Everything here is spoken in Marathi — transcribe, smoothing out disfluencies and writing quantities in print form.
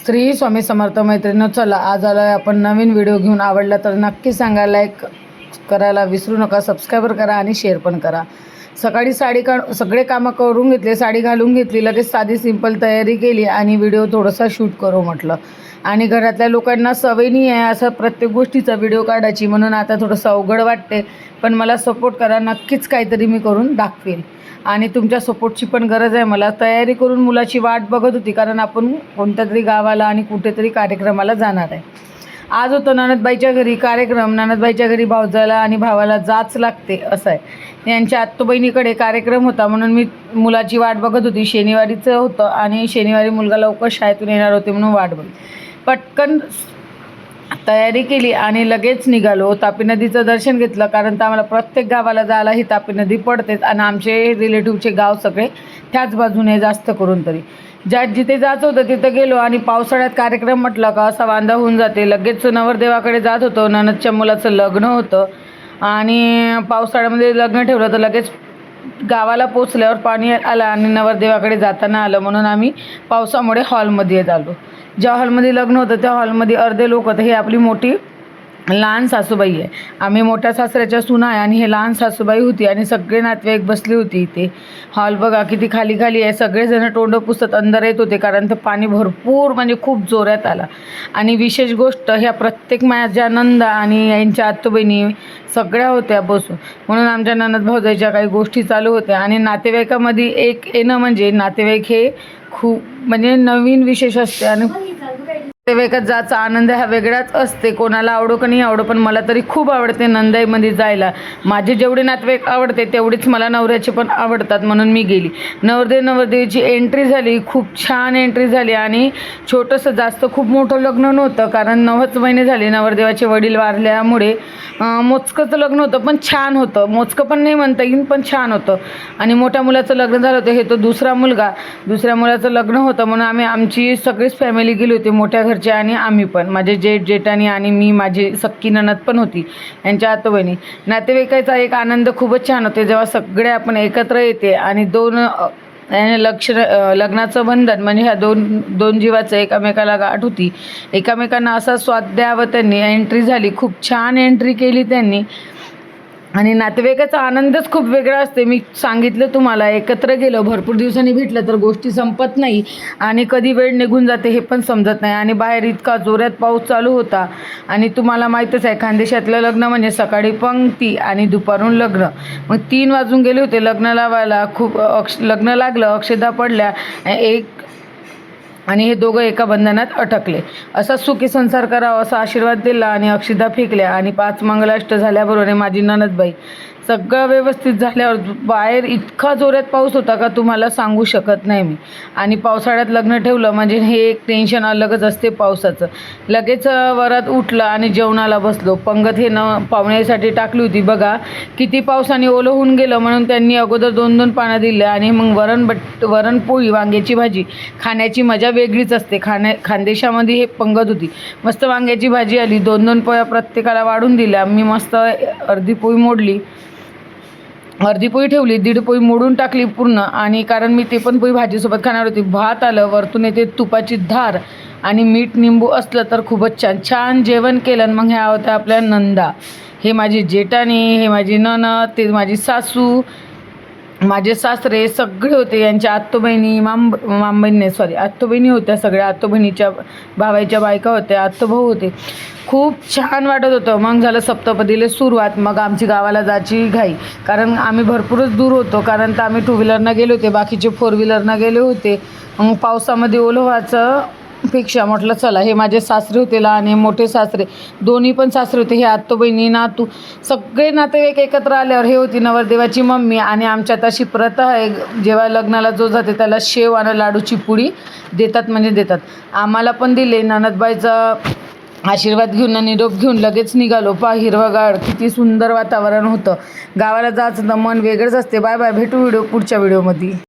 श्री स्वामी समर्थ मैत्रिणी. चला आज आलो आपण नवीन व्हिडिओ घेऊन. आवडला तर नक्की सांगा, लाईक करायला विसरू नका, सबस्क्राईबर करा आणि शेअर पण करा. सकाळी सगळे कामं करून घेतले, साडी घालून घेतली, लगेच साधी सिंपल तयारी केली आणि व्हिडिओ थोडासा शूट करू म्हटलं. आणि घरातल्या लोकांना सवय नाही आहे असं प्रत्येक गोष्टीचा व्हिडिओ काढायची, म्हणून आता थोडंसं अवघड वाटते. पण मला सपोर्ट करा, नक्कीच काहीतरी मी करून दाखवेल. आणि तुमच्या सपोर्टची पण गरज आहे मला. तयारी करून मुलाची वाट बघत होती, कारण आपण कोणत्या तरी गावाला आणि कुठेतरी कार्यक्रमाला जाणार आहे. आज होतं ननदबाईच्या घरी कार्यक्रम. ननदबाईच्या घरी भावजाला आणि भावाला जाच लागते असं आहे. यांच्या आत्तू-बहिणीकडे कार्यक्रम होता, म्हणून मी मुलाची वाट बघत होती. शनिवारीचं होतं आणि शनिवारी मुलगा लवकर शाळेतून येणार होते, म्हणून वाट बघ. पटकन तयारी केली आणि लगेच निघालो. तापी नदीचं दर्शन घेतलं, कारण तर आम्हाला प्रत्येक गावाला जायला ही तापी नदी पडतेच आणि आमचे रिलेटिव्हचे गाव सगळे त्याच बाजूने जास्त करून तरी. जिथे जायचं होतं तिथं गेलो आणि पावसाळ्यात कार्यक्रम म्हटलं का असा वांदा होऊन जाते. लगेच नवरदेवाकडे जात होतो. ननदच्या मुलाचं लग्न होतं आणि पावसाळ्यामध्ये लग्न ठेवलं तर लगेच गावाला पोचल्यावर पाणी आलं आणि नवरदेवाकडे जाताना आलं, म्हणून आम्ही पावसामुळे हॉलमध्ये आलो. ज्या हॉलमध्ये लग्न होतं त्या हॉलमध्ये अर्धे लोक होते. हे आपली मोठी लहान सासूबाई आहे. आम्ही मोठ्या सासऱ्याच्या सुना आहे आणि हे लहान सासूबाई होती आणि सगळे नातेवाईक बसले होते इथे. हॉल बघा किती खाली खाली आहे. सगळेजण तोंड पुसत अंदर येत होते, कारण तर पाणी भरपूर म्हणजे खूप जोरात आला. आणि विशेष गोष्ट, ह्या प्रत्येक माझ्या नंदा आणि यांच्या आत्तूबहिणी सगळ्या होत्या बसून, म्हणून आमच्या ननद भाऊजाईच्या काही गोष्टी चालू होत्या. आणि नातेवाईकामध्ये एक येणं म्हणजे नातेवाईक हे खूप म्हणजे नवीन विशेष असते आणि नातेवाईकात जायचा आनंद हा वेगळाच असते. कोणाला आवडो का नाही आवडो, पण मला तरी खूप आवडते नंदाईमध्ये जायला. माझे जेवढे नातेवाईक आवडते तेवढेच मला नवऱ्याचे पण आवडतात, म्हणून मी गेली. नवरदेवाची एंट्री झाली, खूप छान एंट्री झाली. आणि छोटंसं जास्त खूप मोठं लग्न नव्हतं, कारण 9च महिने झाले नवरदेवाचे वडील वारल्यामुळे. मोजकंच लग्न होतं, पण छान होतं. मोजकं पण नाही म्हणता येईल, पण छान होतं. आणि मोठ्या मुलाचं लग्न झालं होतं. हे तो दुसऱ्या मुलाचं लग्न होतं, म्हणून आमची सगळीच फॅमिली गेली होती, मोठ्या घरचे आणि आम्ही पण. माझे जेठाणी आणि मी, माझी सक्की ननद पण होती, यांच्या आतोबहिणी. नातेवाईकाचा एक आनंद खूपच छान होते जेव्हा सगळे आपण एकत्र येते. आणि लग्नाचं बंधन म्हणजे ह्या दोन जीवाचं एकमेकाला गाठ होती. एकमेकांना असा स्वाद द्यावं त्यांनी. एंट्री झाली, खूप छान एंट्री केली त्यांनी. आणि नातेवाईकाचा आनंदच खूप वेगळा असते. मी सांगितलं तुम्हाला, एकत्र गेलो, भरपूर दिवसांनी भेटलं तर गोष्टी संपत नाही आणि कधी वेळ निघून जाते हे पण समजत नाही. आणि बाहेर इतका जोरात पाऊस चालू होता. आणि तुम्हाला माहीतच आहे, खानदेशातलं लग्न म्हणजे सकाळी पंक्ती आणि दुपारून लग्न. मग 3 वाजून गेले होते लग्न लावायला. खूप लग्न लागलं, अक्षदा पडल्या, आणि हे दोघं एका बंधनात अटकले. असा सुखी संसार करावा असा आशीर्वाद दिला आणि अक्षदा फेकल्या. आणि 5 मंगलाष्ट झाल्याबरोबर माझी ननदबाई सगळं व्यवस्थित झाल्यावर बाहेर इतका जोरात पाऊस होता का तुम्हाला सांगू शकत नाही मी. आणि पावसाळ्यात लग्न ठेवलं म्हणजे हे एक टेन्शन अलगच असते पावसाचं. लगेच वरात उठलं आणि जेवणाला बसलो. पंगत हे पाहुण्यासाठी टाकली होती. बघा किती पावसाने ओलं होऊन गेलं, म्हणून त्यांनी अगोदर 2-2 पानं दिलं. आणि मग वरणपोळी, वांग्याची भाजी खाण्याची मजा वेगळीच असते. खानदेशामध्ये हे पंगत होती. मस्त वांग्याची भाजी आली, 2-2 पोळ्या प्रत्येकाला वाढून दिल्या. मी मस्त अर्धी पोळी मोडली, अर्धी पोळी ठेवली, 1.5 पोळी मोडून टाकली पूर्ण. आणि कारण मी ते पण पोळी भाजीसोबत खाणार होती. भात आलं, वरतून येते तुपाची धार आणि मीठ निंबू असलं तर खूपच छान जेवण केलं. मग ह्या होत्या आपल्या नंदा. हे माझी जेठाणी, हे माझी नणद, ते माझी सासू, माझे सासरे सगळे होते. यांच्या आत्तूबहिणी, आत्तूबहिणी होत्या सगळ्या. आत्तूबहिणीच्या भावाच्या बायका होत्या, आत्तूभाऊ होते. खूप छान वाटत होतं. मग झालं सप्तपदीला सुरुवात. मग आमची गावाला जायची घाई, कारण आम्ही भरपूरच दूर होतो. कारण तर आम्ही 2 व्हीलरनं गेले होते, बाकीचे 4 व्हीलरनं गेले होते. मग पावसामध्ये ओलं व्हायचं पेक्षा म्हटलं चला. हे माझे सासरे होते, लहान मोठे सासरे, दोन्ही पण सासरे होते. हे आत्तूबहिणी, नातू, सगळे नातेवाईक एकत्र आल्यावर हे होती नवरदेवाची मम्मी. आणि आमच्यात अशी प्रथा आहे, जेव्हा लग्नाला जो जाते त्याला शेव आणि लाडूची पुडी देतात म्हणजे देतात. आम्हाला पण दिले. ननदबाईचा आशीर्वाद घेऊन, निरोप घेऊन लगेच निघालो. हिरवगार किती सुंदर वातावरण होतं. गावाला जायचं तर मन वेगळंच असते. बाय बाय, भेटू पुढच्या व्हिडिओमध्ये.